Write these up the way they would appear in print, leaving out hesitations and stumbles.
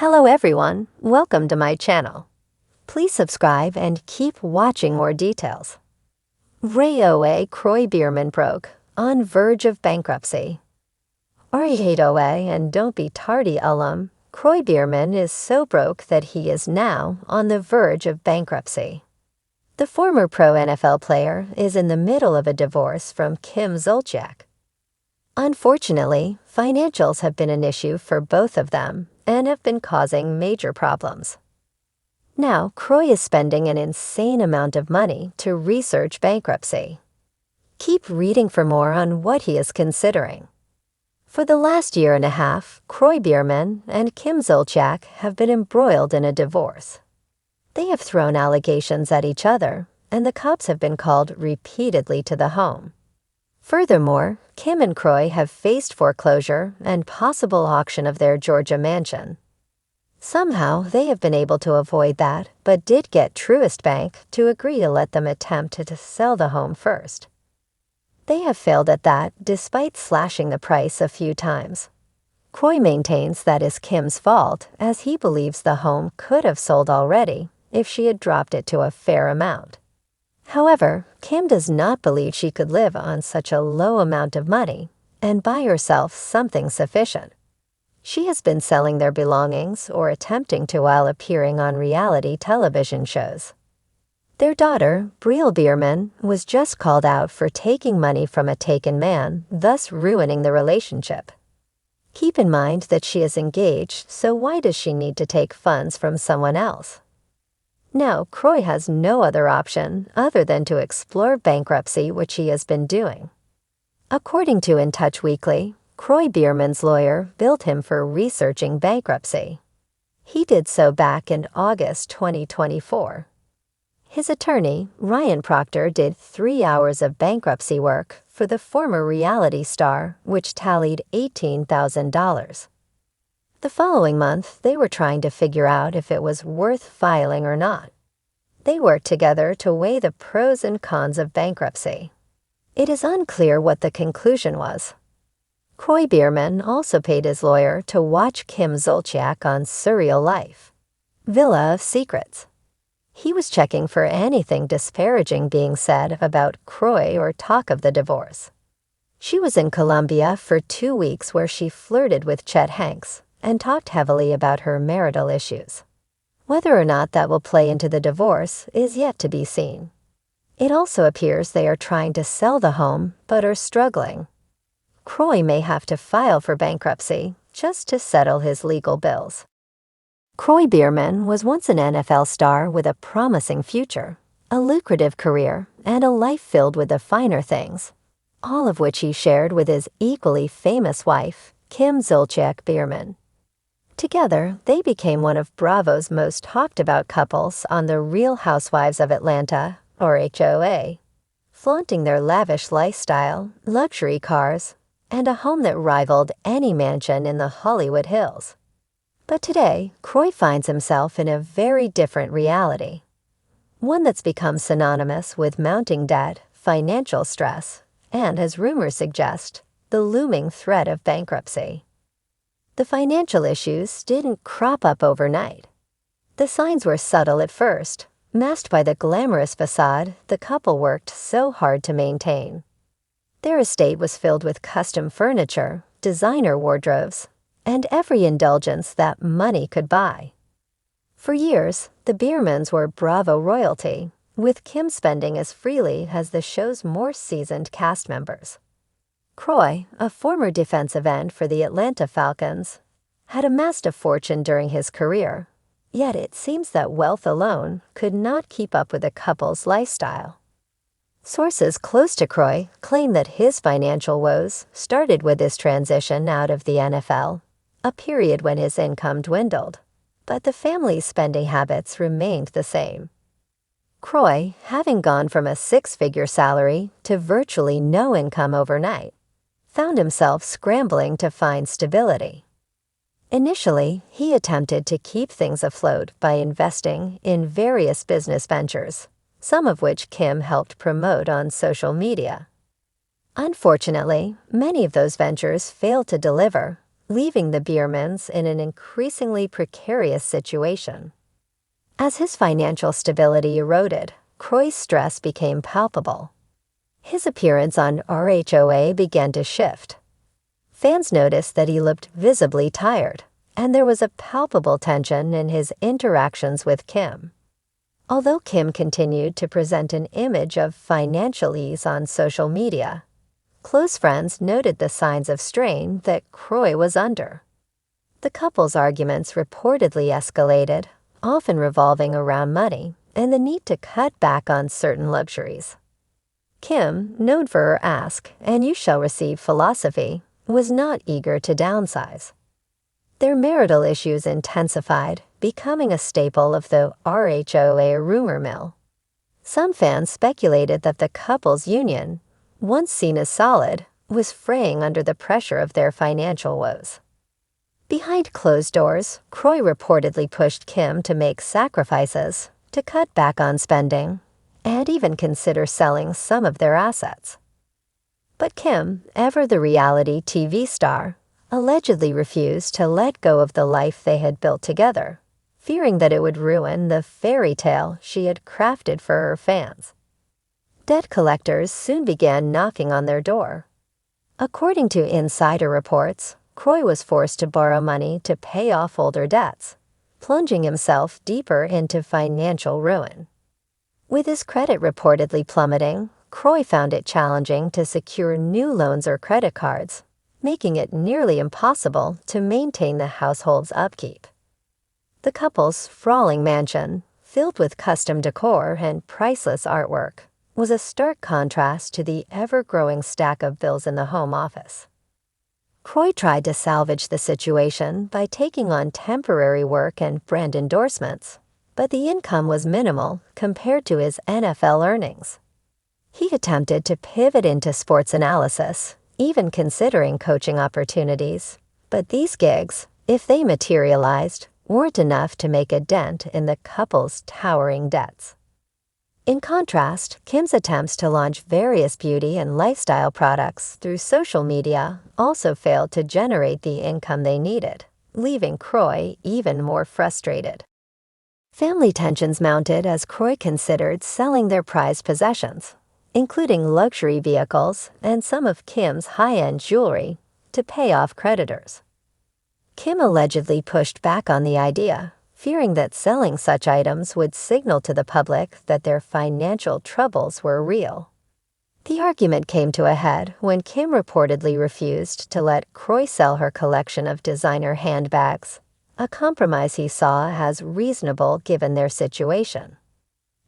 Hello everyone, welcome to my channel. Please subscribe and keep watching more details. RHOA Kroy Biermann broke, on verge of bankruptcy. RHOA and Don't Be Tardy alum, Kroy Biermann is so broke that he is now on the verge of bankruptcy. The former pro NFL player is in the middle of a divorce from Kim Zolciak. Unfortunately, financials have been an issue for both of them and have been causing major problems. Now, Kroy is spending an insane amount of money to research bankruptcy. Keep reading for more on what he is considering. For the last year and a half, Kroy Biermann and Kim Zolciak have been embroiled in a divorce. They have thrown allegations at each other, and the cops have been called repeatedly to the home. Furthermore, Kim and Kroy have faced foreclosure and possible auction of their Georgia mansion. Somehow, they have been able to avoid that, but did get Truist Bank to agree to let them attempt to sell the home first. They have failed at that despite slashing the price a few times. Kroy maintains that is Kim's fault, as he believes the home could have sold already if she had dropped it to a fair amount. However, Kim does not believe she could live on such a low amount of money and buy herself something sufficient. She has been selling their belongings or attempting to while appearing on reality television shows. Their daughter, Biermann, was just called out for taking money from a taken man, thus ruining the relationship. Keep in mind that she is engaged, so why does she need to take funds from someone else? Now, Kroy has no other option other than to explore bankruptcy, which he has been doing. According to In Touch Weekly, Kroy Biermann's lawyer billed him for researching bankruptcy. He did so back in August 2024. His attorney, Ryan Proctor, did 3 hours of bankruptcy work for the former reality star, which tallied $18,000. The following month, they were trying to figure out if it was worth filing or not. They worked together to weigh the pros and cons of bankruptcy. It is unclear what the conclusion was. Kroy Biermann also paid his lawyer to watch Kim Zolciak on Surreal Life, Villa of Secrets. He was checking for anything disparaging being said about Kroy or talk of the divorce. She was in Colombia for 2 weeks where she flirted with Chet Hanks and talked heavily about her marital issues. Whether or not that will play into the divorce is yet to be seen. It also appears they are trying to sell the home but are struggling. Kroy may have to file for bankruptcy just to settle his legal bills. Kroy Biermann was once an NFL star with a promising future, a lucrative career, and a life filled with the finer things, all of which he shared with his equally famous wife, Kim Zolciak Biermann. Together, they became one of Bravo's most talked about couples on the Real Housewives of Atlanta, RHOA, flaunting their lavish lifestyle, luxury cars, and a home that rivaled any mansion in the Hollywood Hills. But today, Kroy finds himself in a very different reality, one that's become synonymous with mounting debt, financial stress, and, as rumors suggest, the looming threat of bankruptcy. The financial issues didn't crop up overnight. The signs were subtle at first, masked by the glamorous facade the couple worked so hard to maintain. Their estate was filled with custom furniture, designer wardrobes, and every indulgence that money could buy. For years, the Biermanns were Bravo royalty, with Kim spending as freely as the show's more seasoned cast members. Kroy, a former defensive end for the Atlanta Falcons, had amassed a fortune during his career, yet it seems that wealth alone could not keep up with the couple's lifestyle. Sources close to Kroy claim that his financial woes started with his transition out of the NFL, a period when his income dwindled, but the family's spending habits remained the same. Kroy, having gone from a 6-figure salary to virtually no income overnight, found himself scrambling to find stability. Initially, he attempted to keep things afloat by investing in various business ventures, some of which Kim helped promote on social media. Unfortunately, many of those ventures failed to deliver, leaving the Biermanns in an increasingly precarious situation. As his financial stability eroded, Kroy's stress became palpable. His appearance on RHOA began to shift. Fans noticed that he looked visibly tired, and there was a palpable tension in his interactions with Kim. Although Kim continued to present an image of financial ease on social media, close friends noted the signs of strain that Kroy was under. The couple's arguments reportedly escalated, often revolving around money and the need to cut back on certain luxuries. Kim, known for her ask and you shall receive philosophy, was not eager to downsize. Their marital issues intensified, becoming a staple of the RHOA rumor mill. Some fans speculated that the couple's union, once seen as solid, was fraying under the pressure of their financial woes. Behind closed doors, Kroy reportedly pushed Kim to make sacrifices, to cut back on spending, and even consider selling some of their assets. But Kim, ever the reality TV star, allegedly refused to let go of the life they had built together, fearing that it would ruin the fairy tale she had crafted for her fans. Debt collectors soon began knocking on their door. According to insider reports, Kroy was forced to borrow money to pay off older debts, plunging himself deeper into financial ruin. With his credit reportedly plummeting, Kroy found it challenging to secure new loans or credit cards, making it nearly impossible to maintain the household's upkeep. The couple's sprawling mansion, filled with custom decor and priceless artwork, was a stark contrast to the ever-growing stack of bills in the home office. Kroy tried to salvage the situation by taking on temporary work and brand endorsements, but the income was minimal compared to his NFL earnings. He attempted to pivot into sports analysis, even considering coaching opportunities, but these gigs, if they materialized, weren't enough to make a dent in the couple's towering debts. In contrast, Kim's attempts to launch various beauty and lifestyle products through social media also failed to generate the income they needed, leaving Kroy even more frustrated. Family tensions mounted as Kroy considered selling their prized possessions, including luxury vehicles and some of Kim's high-end jewelry, to pay off creditors. Kim allegedly pushed back on the idea, fearing that selling such items would signal to the public that their financial troubles were real. The argument came to a head when Kim reportedly refused to let Kroy sell her collection of designer handbags, a compromise he saw as reasonable given their situation.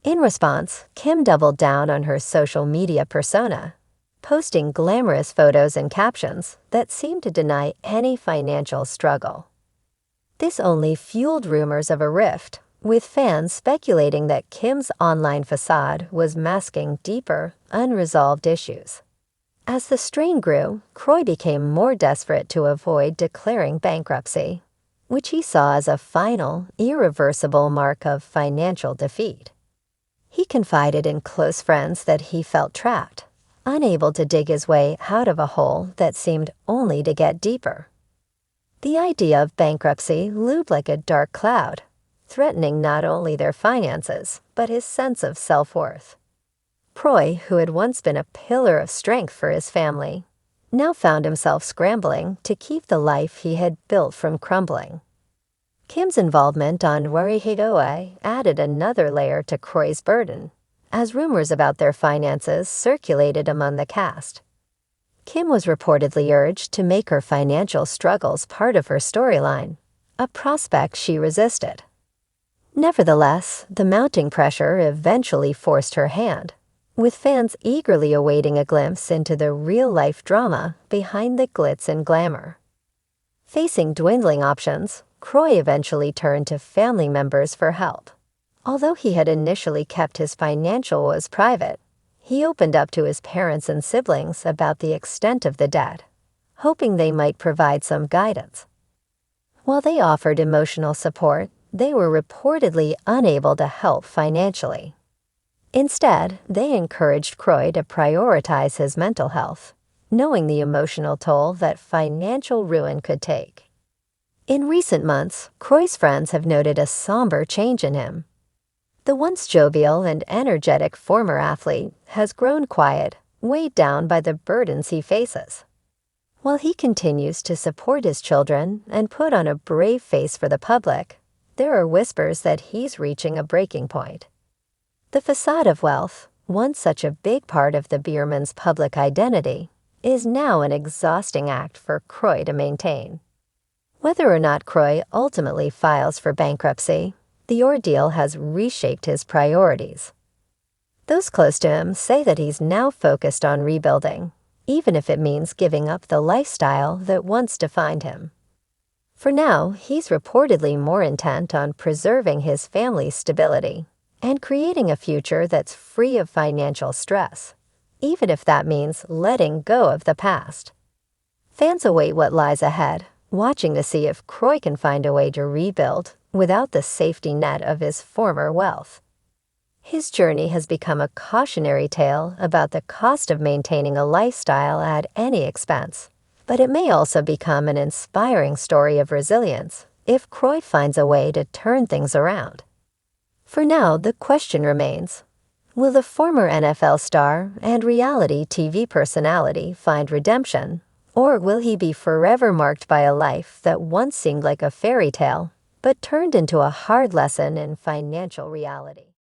In response, Kim doubled down on her social media persona, posting glamorous photos and captions that seemed to deny any financial struggle. This only fueled rumors of a rift, with fans speculating that Kim's online facade was masking deeper, unresolved issues. As the strain grew, Kroy became more desperate to avoid declaring bankruptcy, which he saw as a final, irreversible mark of financial defeat. He confided in close friends that he felt trapped, unable to dig his way out of a hole that seemed only to get deeper. The idea of bankruptcy loomed like a dark cloud, threatening not only their finances, but his sense of self-worth. Kroy, who had once been a pillar of strength for his family, now found himself scrambling to keep the life he had built from crumbling. Kim's involvement on RHOA added another layer to Kroy's burden, as rumors about their finances circulated among the cast. Kim was reportedly urged to make her financial struggles part of her storyline, a prospect she resisted. Nevertheless, the mounting pressure eventually forced her hand, with fans eagerly awaiting a glimpse into the real-life drama behind the glitz and glamour. Facing dwindling options, Kroy eventually turned to family members for help. Although he had initially kept his financial woes private, he opened up to his parents and siblings about the extent of the debt, hoping they might provide some guidance. While they offered emotional support, they were reportedly unable to help financially. Instead, they encouraged Kroy to prioritize his mental health, knowing the emotional toll that financial ruin could take. In recent months, Kroy's friends have noted a somber change in him. The once jovial and energetic former athlete has grown quiet, weighed down by the burdens he faces. While he continues to support his children and put on a brave face for the public, there are whispers that he's reaching a breaking point. The facade of wealth, once such a big part of the Biermann's public identity, is now an exhausting act for Kroy to maintain. Whether or not Kroy ultimately files for bankruptcy, the ordeal has reshaped his priorities. Those close to him say that he's now focused on rebuilding, even if it means giving up the lifestyle that once defined him. For now, he's reportedly more intent on preserving his family's stability and creating a future that's free of financial stress, even if that means letting go of the past. Fans await what lies ahead, watching to see if Kroy can find a way to rebuild without the safety net of his former wealth. His journey has become a cautionary tale about the cost of maintaining a lifestyle at any expense, but it may also become an inspiring story of resilience if Kroy finds a way to turn things around. For now, the question remains, will the former NFL star and reality TV personality find redemption, or will he be forever marked by a life that once seemed like a fairy tale, but turned into a hard lesson in financial reality?